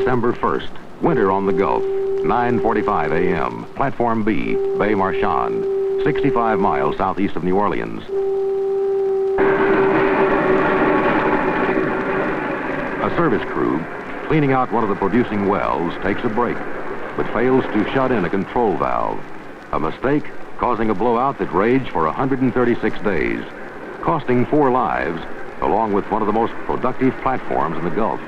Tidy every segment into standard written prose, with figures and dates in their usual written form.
December 1st, winter on the Gulf, 9:45 a.m., Platform B, Bay Marchand, 65 miles southeast of New Orleans. A service crew cleaning out one of the producing wells takes a break, but fails to shut in a control valve. A mistake causing a blowout that raged for 136 days, costing 4 lives, along with one of the most productive platforms in the Gulf.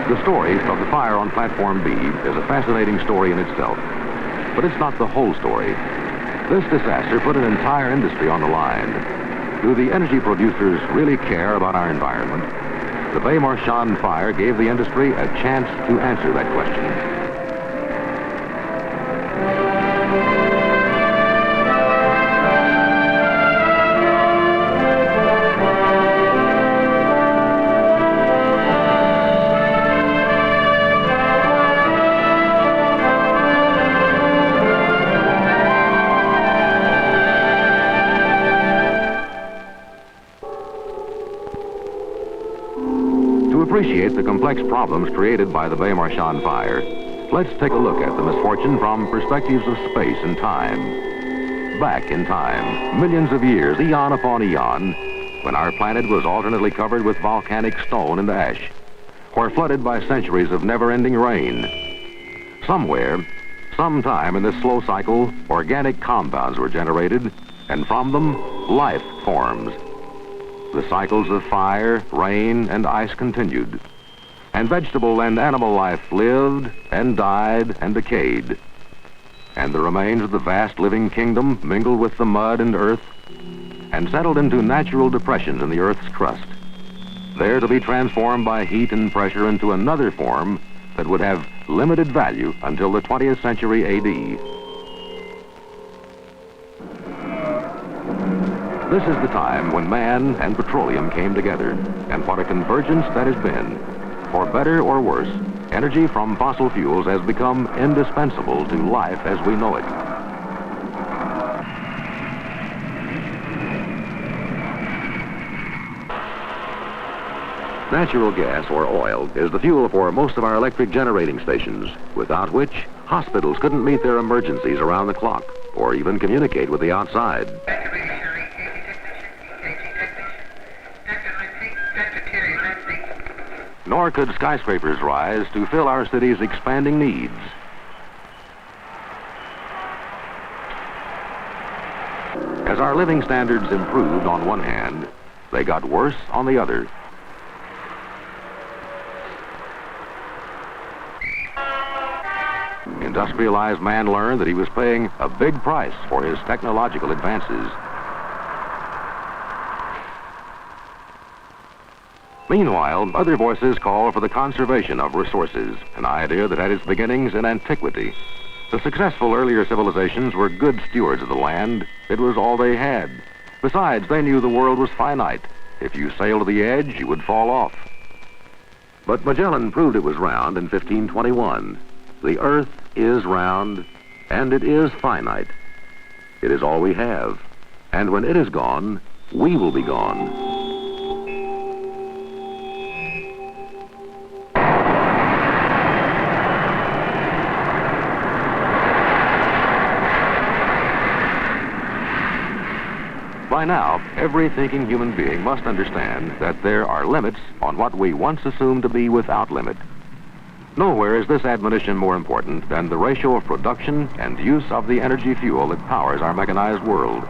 The story of the fire on Platform B is a fascinating story in itself, but it's not the whole story. This disaster put an entire industry on the line. Do the energy producers really care about our environment? The Bay Marchand fire gave the industry a chance to answer that question. To appreciate the complex problems created by the Bay Marchand fire, let's take a look at the misfortune from perspectives of space and time. Back in time, millions of years, eon upon eon, when our planet was alternately covered with volcanic stone and ash, or flooded by centuries of never-ending rain. Somewhere, sometime in this slow cycle, organic compounds were generated, and from them, life forms. The cycles of fire, rain, and ice continued, and vegetable and animal life lived and died and decayed, and the remains of the vast living kingdom mingled with the mud and earth and settled into natural depressions in the earth's crust, there to be transformed by heat and pressure into another form that would have limited value until the 20th century A.D. This is the time when man and petroleum came together, and what a convergence that has been. For better or worse, energy from fossil fuels has become indispensable to life as we know it. Natural gas, or oil, is the fuel for most of our electric generating stations, without which hospitals couldn't meet their emergencies around the clock, or even communicate with the outside. Nor could skyscrapers rise to fill our city's expanding needs. As our living standards improved on one hand, they got worse on the other. Industrialized man learned that he was paying a big price for his technological advances. Meanwhile, other voices call for the conservation of resources, an idea that had its beginnings in antiquity. The successful earlier civilizations were good stewards of the land. It was all they had. Besides, they knew the world was finite. If you sailed to the edge, you would fall off. But Magellan proved it was round in 1521. The earth is round, and it is finite. It is all we have. And when it is gone, we will be gone. By now, every thinking human being must understand that there are limits on what we once assumed to be without limit. Nowhere is this admonition more important than the ratio of production and use of the energy fuel that powers our mechanized world.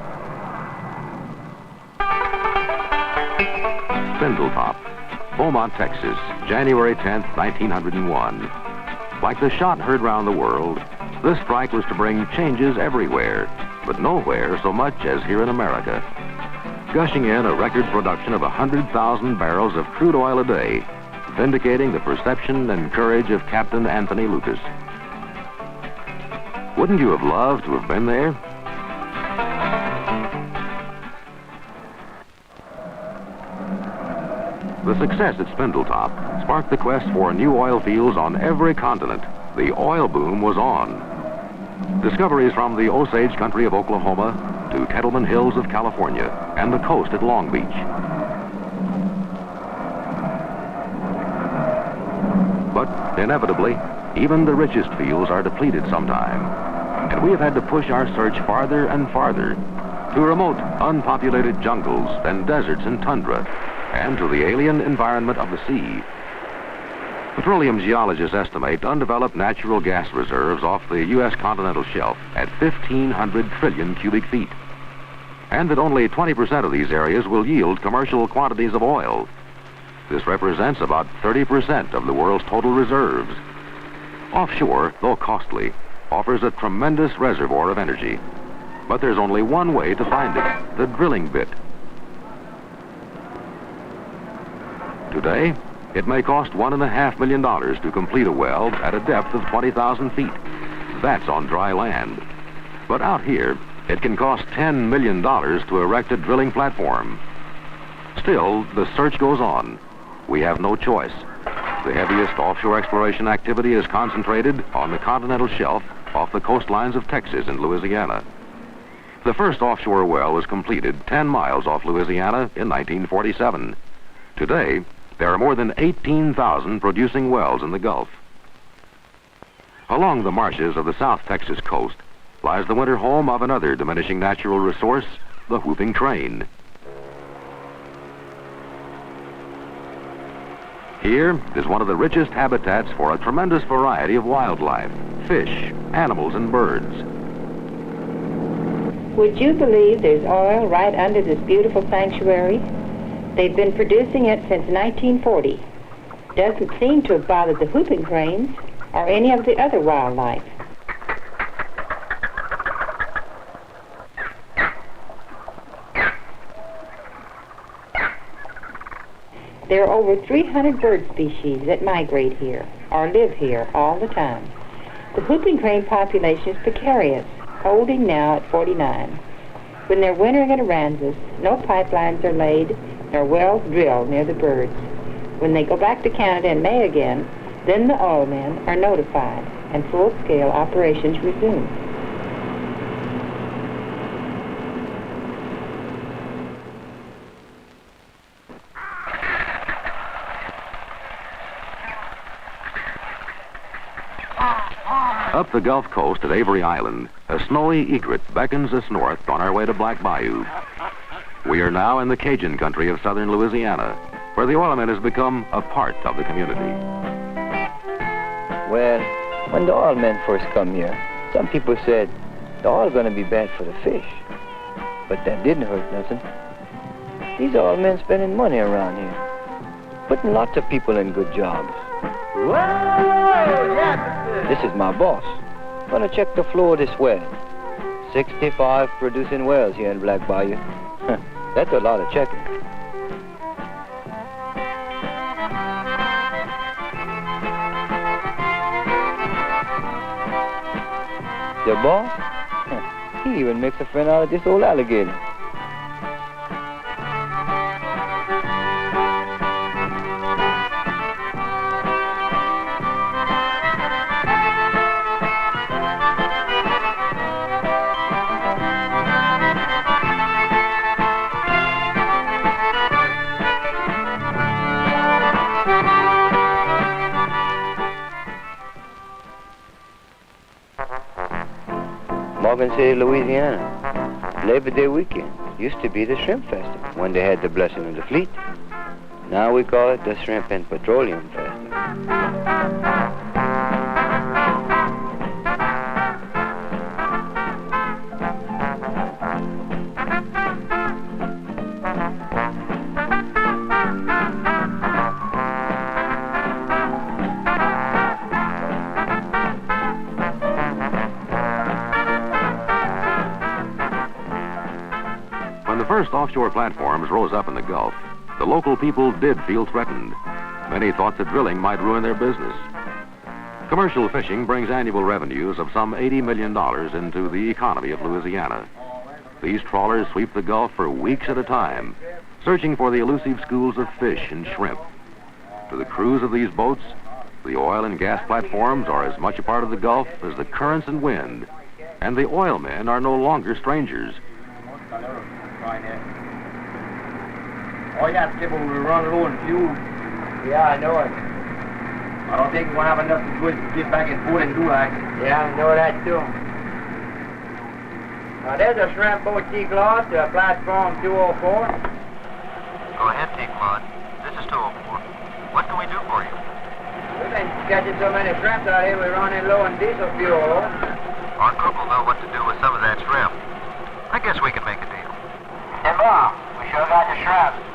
Spindletop, Beaumont, Texas, January 10th, 1901. Like the shot heard round the world, this strike was to bring changes everywhere. but nowhere so much as here in America. Gushing in a record production of 100,000 barrels of crude oil a day, vindicating the perception and courage of Captain Anthony Lucas. Wouldn't you have loved to have been there? The success at Spindletop sparked the quest for new oil fields on every continent. The oil boom was on. Discoveries from the Osage country of Oklahoma to Kettleman Hills of California and the coast at Long Beach. But inevitably, even the richest fields are depleted sometime. And we have had to push our search farther and farther to remote, unpopulated jungles and deserts and tundra, and to the alien environment of the sea. Petroleum geologists estimate undeveloped natural gas reserves off the U.S. continental shelf at 1,500 trillion cubic feet, and that only 20% of these areas will yield commercial quantities of oil. This represents about 30% of the world's total reserves. Offshore, though costly, offers a tremendous reservoir of energy. But there's only one way to find it, the drilling bit. Today, it may cost $1.5 million to complete a well at a depth of 20,000 feet. That's on dry land. But out here, it can cost $10 million to erect a drilling platform. Still, the search goes on. We have no choice. The heaviest offshore exploration activity is concentrated on the continental shelf off the coastlines of Texas and Louisiana. The first offshore well was completed 10 miles off Louisiana in 1947. Today, there are more than 18,000 producing wells in the Gulf. Along the marshes of the South Texas coast lies the winter home of another diminishing natural resource, the whooping crane. Here is one of the richest habitats for a tremendous variety of wildlife, fish, animals, and birds. Would you believe there's oil right under this beautiful sanctuary? They've been producing it since 1940. Doesn't seem to have bothered the whooping cranes or any of the other wildlife. There are over 300 bird species that migrate here or live here all the time. The whooping crane population is precarious, holding now at 49. When they're wintering at Aransas, no pipelines are laid nor wells drilled near the birds. When they go back to Canada in May again, then the oilmen are notified and full-scale operations resume. Up the Gulf Coast at Avery Island, a snowy egret beckons us north on our way to Black Bayou. We are now in the Cajun country of southern Louisiana, where the oilman has become a part of the community. Well, when the oilmen first come here, some people said the oil going to be bad for the fish. But that didn't hurt nothing. These oilmen spending money around here, putting lots of people in good jobs. Whoa, yeah. This is my boss. Gonna check the flow of this well. 65 producing wells here in Black Bayou. That's a lot of checking. The boss? He even makes a friend out of this old alligator. Morgan City, Louisiana. Labor Day weekend used to be the Shrimp Festival when they had the blessing of the fleet. Now we call it the Shrimp and Petroleum Festival. the first offshore platforms rose up in the Gulf, the local people did feel threatened. Many thought that drilling might ruin their business. Commercial fishing brings annual revenues of some $80 million into the economy of Louisiana. These trawlers sweep the Gulf for weeks at a time, searching for the elusive schools of fish and shrimp. To the crews of these boats, the oil and gas platforms are as much a part of the Gulf as the currents and wind, and the oil men are no longer strangers. All you have to do is run low on fuel. Yeah, I know it. I don't think we're going to have enough to do it to get back in port and do that. Yeah, I know that too. There's a shrimp boat, T-Claude, to platform 204. Go ahead, T-Claude. This is 204. What can we do for you? We've been catching so many shrimps out here, we're running low on diesel fuel. Our cook will know what to do with some of that shrimp. I guess we can make a deal. Hey, Bob, we sure got the shrimp.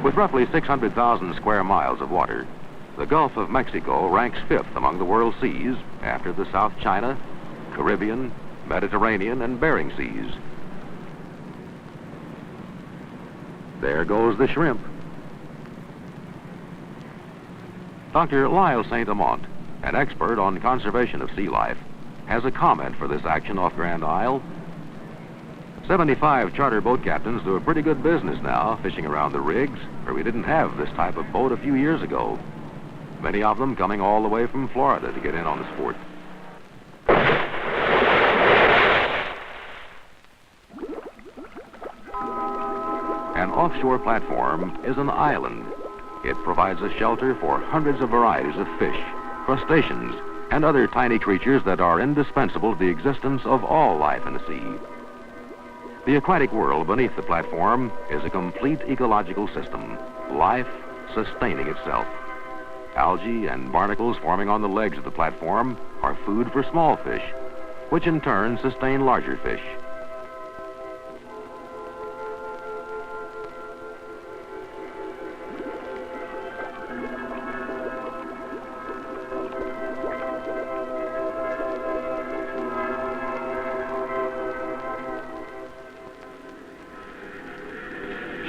With roughly 600,000 square miles of water, the Gulf of Mexico ranks fifth among the world's seas after the South China, Caribbean, Mediterranean, and Bering Seas. There goes the shrimp. Dr. Lyle St. Amant, an expert on conservation of sea life, has a comment for this action off Grand Isle. 75 charter boat captains do a pretty good business now fishing around the rigs, where we didn't have this type of boat a few years ago. Many of them coming all the way from Florida to get in on the sport. An offshore platform is an island. It provides a shelter for hundreds of varieties of fish, crustaceans, and other tiny creatures that are indispensable to the existence of all life in the sea. The aquatic world beneath the platform is a complete ecological system, life sustaining itself. Algae and barnacles forming on the legs of the platform are food for small fish, which in turn sustain larger fish.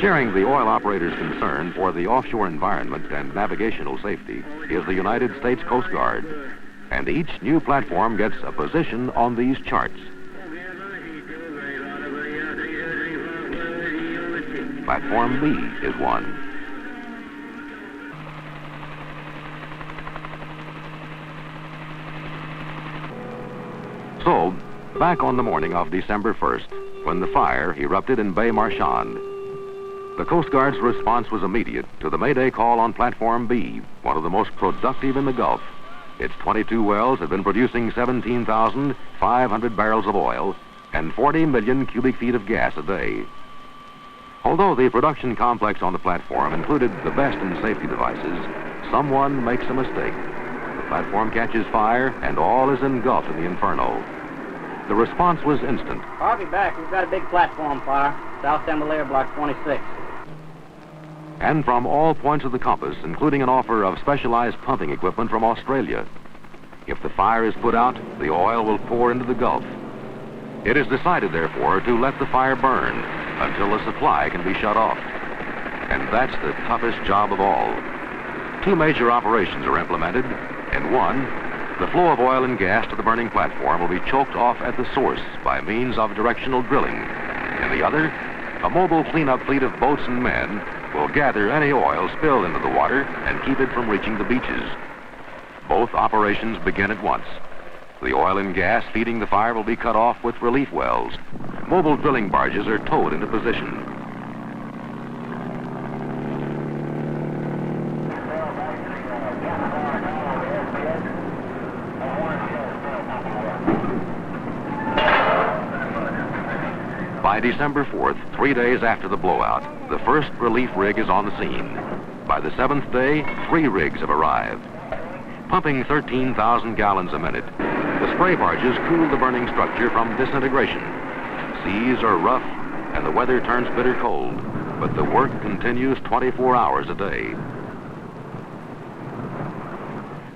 Sharing the oil operator's concern for the offshore environment and navigational safety is the United States Coast Guard, and each new platform gets a position on these charts. Platform B is one. So, back on the morning of December 1st, when the fire erupted in Bay Marchand, the Coast Guard's response was immediate to the Mayday call on Platform B, one of the most productive in the Gulf. Its 22 wells have been producing 17,500 barrels of oil and 40 million cubic feet of gas a day. Although the production complex on the platform included the best in safety devices, someone makes a mistake. The platform catches fire and all is engulfed in the inferno. The response was instant. I'll be back. We've got a big platform fire, South Chandelier, Block 26. And from all points of the compass, including an offer of specialized pumping equipment from Australia. If the fire is put out, the oil will pour into the Gulf. It is decided, therefore, to let the fire burn until the supply can be shut off. And that's the toughest job of all. Two major operations are implemented. In one, the flow of oil and gas to the burning platform will be choked off at the source by means of directional drilling. In the other, a mobile cleanup fleet of boats and men will gather any oil spilled into the water and keep it from reaching the beaches. Both operations begin at once. The oil and gas feeding the fire will be cut off with relief wells. Mobile drilling barges are towed into position. By December 4th, 3 days after the blowout, the first relief rig is on the scene. By the 7th day, 3 rigs have arrived. Pumping 13,000 gallons a minute, the spray barges cool the burning structure from disintegration. Seas are rough, and the weather turns bitter cold. but the work continues 24 hours a day.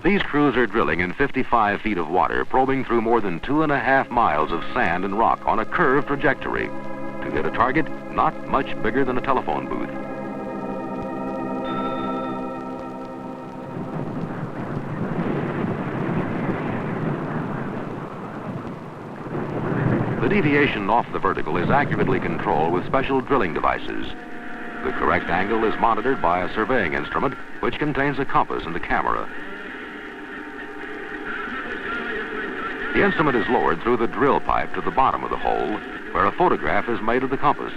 These crews are drilling in 55 feet of water, probing through more than 2.5 miles of sand and rock on a curved trajectory to hit a target not much bigger than a telephone booth. The deviation off the vertical is accurately controlled with special drilling devices. The correct angle is monitored by a surveying instrument which contains a compass and a camera. The instrument is lowered through the drill pipe to the bottom of the hole, where a photograph is made of the compass.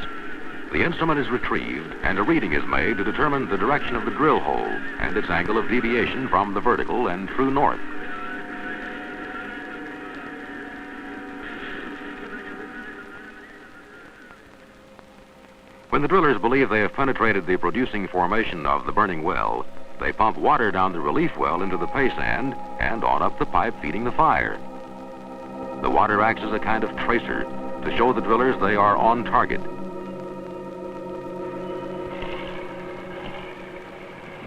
The instrument is retrieved, and a reading is made to determine the direction of the drill hole and its angle of deviation from the vertical and true north. When the drillers believe they have penetrated the producing formation of the burning well, they pump water down the relief well into the pay sand and on up the pipe feeding the fire. The water acts as a kind of tracer to show the drillers they are on target.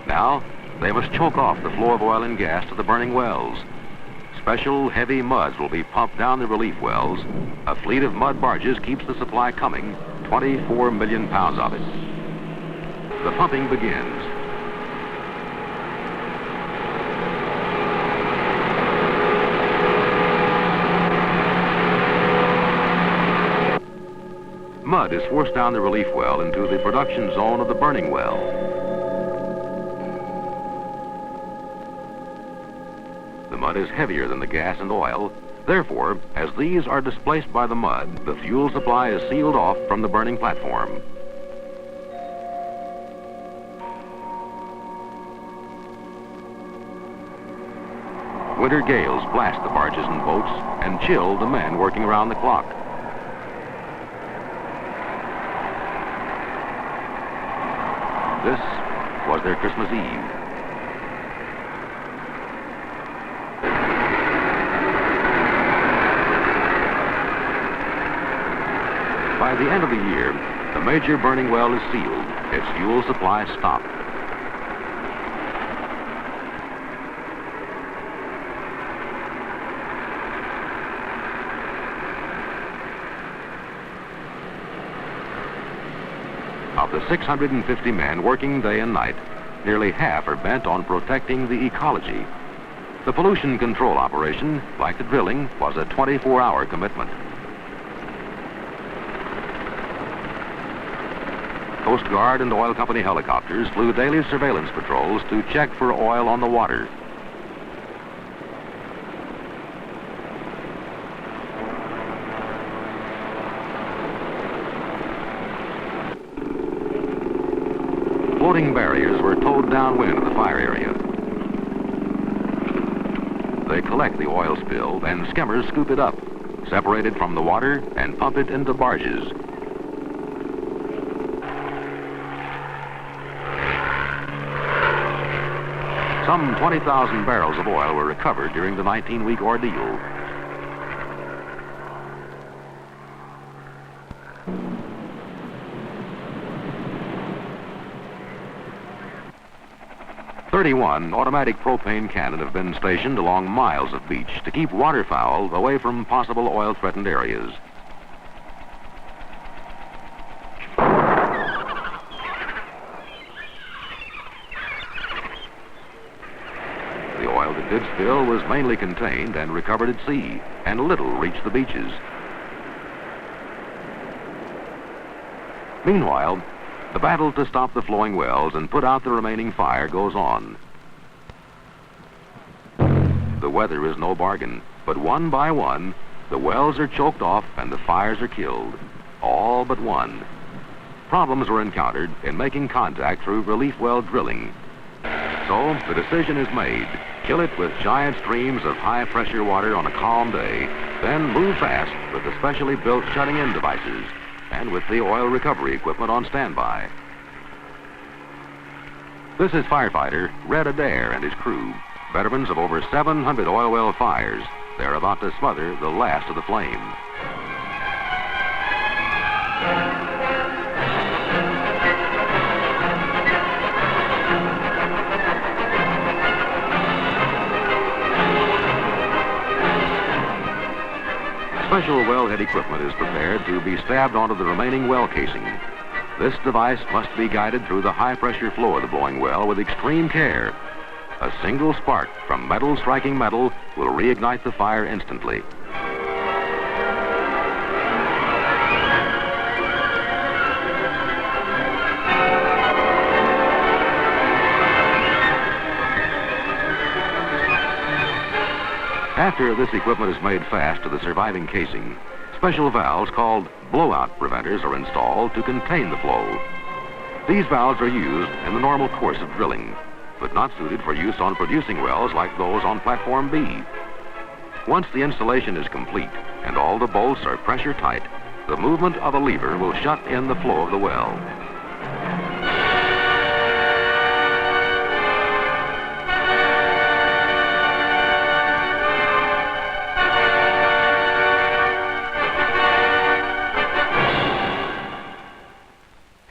Now, they must choke off the flow of oil and gas to the burning wells. Special heavy muds will be pumped down the relief wells. A fleet of mud barges keeps the supply coming, 24 million pounds of it. The pumping begins. Mud is forced down the relief well into the production zone of the burning well. The mud is heavier than the gas and oil. Therefore, as these are displaced by the mud, the fuel supply is sealed off from the burning platform. Winter gales blast the barges and boats and chill the men working around the clock. This was their Christmas Eve. By the end of the year, the major burning well is sealed. Its fuel supply stopped. Of the 650 men working day and night, nearly half are bent on protecting the ecology. The pollution control operation, like the drilling, was a 24-hour commitment. Coast Guard and oil company helicopters flew daily surveillance patrols to check for oil on the water. Floating barriers were towed downwind of the fire area. They collect the oil spill, then skimmers scoop it up, separate it from the water, and pump it into barges. Some 20,000 barrels of oil were recovered during the 19-week ordeal. "31 automatic propane cannon have been stationed along miles of beach to keep waterfowl away from possible oil-threatened areas. The oil that did spill was mainly contained and recovered at sea, and little reached the beaches. Meanwhile, the battle to stop the flowing wells and put out the remaining fire goes on. The weather is no bargain, but one by one, the wells are choked off and the fires are killed. All but one. Problems were encountered in making contact through relief well drilling. So the decision is made. Kill it with giant streams of high-pressure water on a calm day, then move fast with the specially built shutting-in devices and with the oil recovery equipment on standby. This is firefighter Red Adair and his crew, veterans of over 700 oil well fires. They're about to smother the last of the flame. special wellhead equipment is prepared to be stabbed onto the remaining well casing. This device must be guided through the high-pressure flow of the blowing well with extreme care. A single spark from metal striking metal will reignite the fire instantly. After this equipment is made fast to the surviving casing, special valves called blowout preventers are installed to contain the flow. These valves are used in the normal course of drilling, but not suited for use on producing wells like those on Platform B. Once the installation is complete and all the bolts are pressure tight, the movement of a lever will shut in the flow of the well.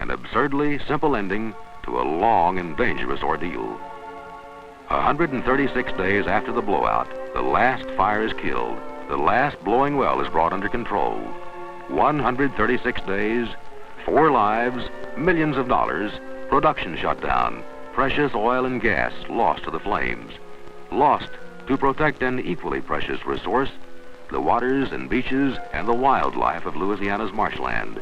An absurdly simple ending to a long and dangerous ordeal. 136 days after the blowout, the last fire is killed. The last blowing well is brought under control. 136 days, 4 lives, millions of dollars, production shut down, precious oil and gas lost to the flames. Lost to protect an equally precious resource, the waters and beaches and the wildlife of Louisiana's marshland.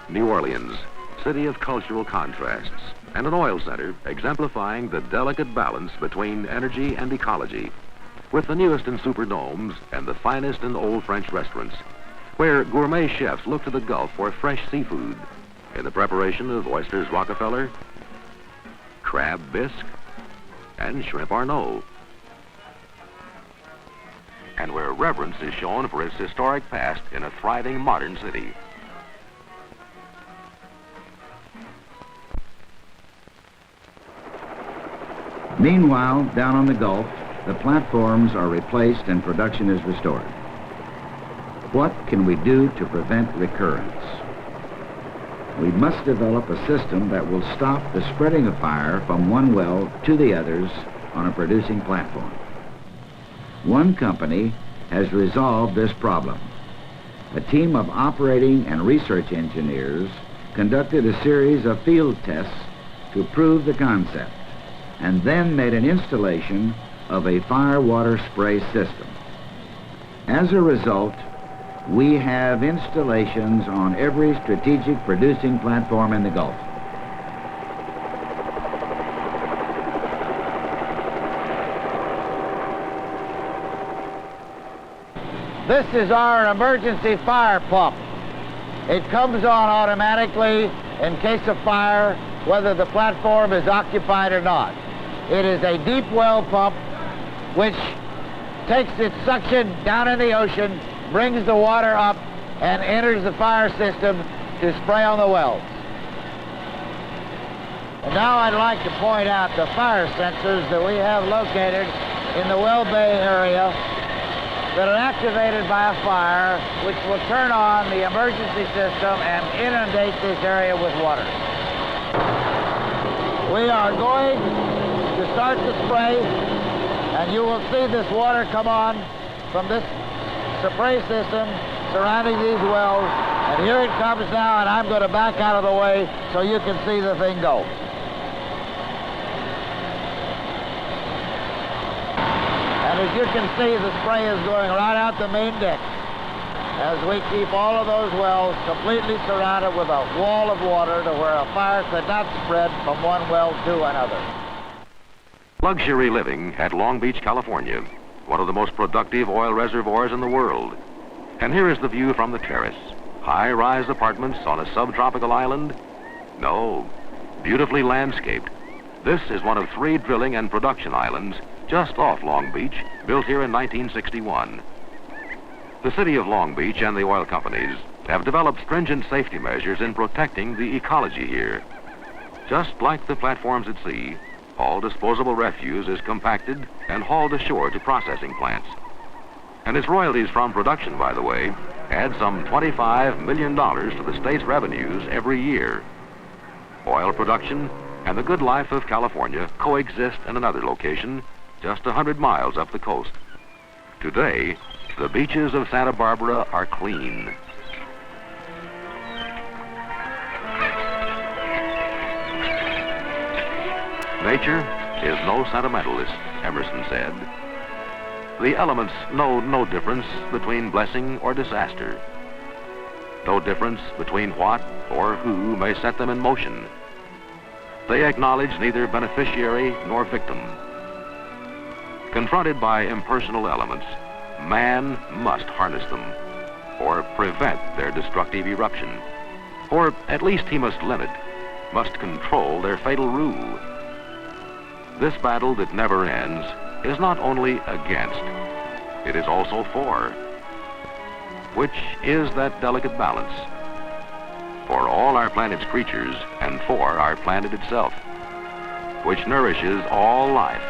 New Orleans, city of cultural contrasts, and an oil center exemplifying the delicate balance between energy and ecology, with the newest in superdomes and the finest in old French restaurants, where gourmet chefs look to the Gulf for fresh seafood in the preparation of oysters Rockefeller, crab bisque, and shrimp Arnaud, and where reverence is shown for its historic past in a thriving modern city. Meanwhile, down on the Gulf, the platforms are replaced and production is restored. What can we do to prevent recurrence? We must develop a system that will stop the spreading of fire from one well to the others on a producing platform. One company has resolved this problem. A team of operating and research engineers conducted a series of field tests to prove the concept, and then made an installation of a fire water spray system. As a result, we have installations on every strategic producing platform in the Gulf. This is our emergency fire pump. It comes on automatically in case of fire, whether the platform is occupied or not. It is a deep well pump which takes its suction down in the ocean, brings the water up, and enters the fire system to spray on the wells. And now I'd like to point out the fire sensors that we have located in the well bay area that are activated by a fire, which will turn on the emergency system and inundate this area with water. We are going to start the spray, and you will see this water come on from this spray system surrounding these wells, and here it comes now, and I'm going to back out of the way so you can see the thing go. And as you can see, the spray is going right out the main deck as we keep all of those wells completely surrounded with a wall of water to where a fire could not spread from one well to another. Luxury living at Long Beach, California, one of the most productive oil reservoirs in the world. And here is the view from the terrace. High-rise apartments on a subtropical island? No, beautifully landscaped. This is one of 3 drilling and production islands just off Long Beach, built here in 1961. The city of Long Beach and the oil companies have developed stringent safety measures in protecting the ecology here. Just like the platforms at sea, all disposable refuse is compacted and hauled ashore to processing plants. And its royalties from production, by the way, add some $25 million to the state's revenues every year. Oil production and the good life of California coexist in another location just 100 miles up the coast. Today, the beaches of Santa Barbara are clean. Nature is no sentimentalist, Emerson said. The elements know no difference between blessing or disaster. No difference between what or who may set them in motion. They acknowledge neither beneficiary nor victim. Confronted by impersonal elements, man must harness them or prevent their destructive eruption. Or at least he must limit, must control their fatal rule. This battle that never ends is not only against, it is also for. Which is that delicate balance? For all our planet's creatures and for our planet itself, which nourishes all life